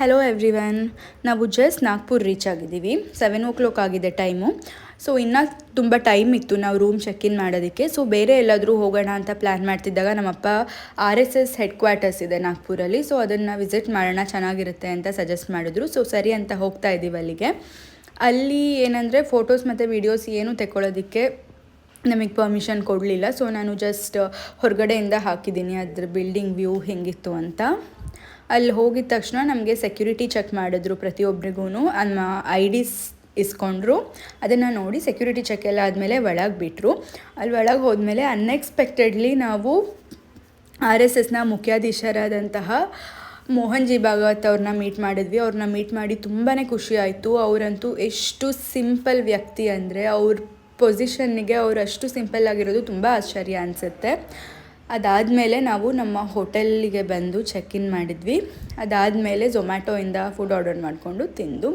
Hello everyone, ನಾವು just Nagpur reach ಆಗಿದ್ದೀವಿ. 7 ಆಗಿದೆ ಟೈಮು. ಸೊ ಇನ್ನೂ ತುಂಬ ಟೈಮ್ ಇತ್ತು ನಾವು ರೂಮ್ ಚೆಕ್ ಇನ್ ಮಾಡೋದಕ್ಕೆ. ಸೊ ಬೇರೆ ಎಲ್ಲಾದರೂ ಹೋಗೋಣ ಅಂತ ಪ್ಲ್ಯಾನ್ ಮಾಡ್ತಿದ್ದಾಗ ನಮ್ಮಪ್ಪ RSS ಹೆಡ್ ಕ್ವಾರ್ಟರ್ಸ್ ಇದೆ ನಾಗ್ಪುರಲ್ಲಿ, ಸೊ ಅದನ್ನು ವಿಸಿಟ್ ಮಾಡೋಣ, ಚೆನ್ನಾಗಿರುತ್ತೆ ಅಂತ ಸಜೆಸ್ಟ್ ಮಾಡಿದ್ರು. ಸೊ ಸರಿ ಅಂತ ಹೋಗ್ತಾ ಇದ್ದೀವಿ ಅಲ್ಲಿಗೆ. ಅಲ್ಲಿ ಏನಂದರೆ ಫೋಟೋಸ್ ಮತ್ತು ವೀಡಿಯೋಸ್ ಏನೂ ತೆಕ್ಕೊಳ್ಳೋದಕ್ಕೆ ನಮಗೆ ಪರ್ಮಿಷನ್ ಕೊಡಲಿಲ್ಲ. ಸೊ ನಾನು ಜಸ್ಟ್ ಹೊರಗಡೆಯಿಂದ ಹಾಕಿದ್ದೀನಿ ಅದ್ರ ಬಿಲ್ಡಿಂಗ್ ವ್ಯೂ ಹೆಂಗಿತ್ತು ಅಂತ. ಅಲ್ಲಿ ಹೋಗಿದ ತಕ್ಷಣ ನಮಗೆ ಸೆಕ್ಯೂರಿಟಿ ಚೆಕ್ ಮಾಡಿದ್ರು, ಪ್ರತಿಯೊಬ್ಬರಿಗೂ ನಮ್ಮ IDs ಇಸ್ಕೊಂಡ್ರು. ಅದನ್ನು ನೋಡಿ ಸೆಕ್ಯೂರಿಟಿ ಚೆಕ್ ಎಲ್ಲ ಆದಮೇಲೆ ಒಳಗೆ ಬಿಟ್ಟರು. ಅಲ್ಲಿ ಒಳಗೆ ಹೋದ್ಮೇಲೆ ಅನ್ಎಕ್ಸ್ಪೆಕ್ಟೆಡ್ಲಿ ನಾವು RSSನ ಮುಖ್ಯಾಧೀಶರಾದಂತಹ ಮೋಹನ್ ಜಿ ಭಾಗವತ್ ಅವ್ರನ್ನ ಮೀಟ್ ಮಾಡಿದ್ವಿ. ಅವ್ರನ್ನ ಮೀಟ್ ಮಾಡಿ ತುಂಬಾ ಖುಷಿ ಆಯಿತು. ಅವರಂತೂ ಎಷ್ಟು ಸಿಂಪಲ್ ವ್ಯಕ್ತಿ ಅಂದರೆ ಅವ್ರ ಪೊಸಿಷನ್ನಿಗೆ ಅವ್ರು ಅಷ್ಟು ಸಿಂಪಲ್ ಆಗಿರೋದು ತುಂಬ ಆಶ್ಚರ್ಯ ಅನಿಸುತ್ತೆ. ಅದಾದಮೇಲೆ ನಾವು ನಮ್ಮ ಹೋಟೆಲ್ಲಿಗೆ ಬಂದು ಚೆಕ್ ಇನ್ ಮಾಡಿದ್ವಿ. ಅದಾದಮೇಲೆ ಝೊಮ್ಯಾಟೋಯಿಂದ ಫುಡ್ ಆರ್ಡರ್ ಮಾಡಿಕೊಂಡು ತಿಂದು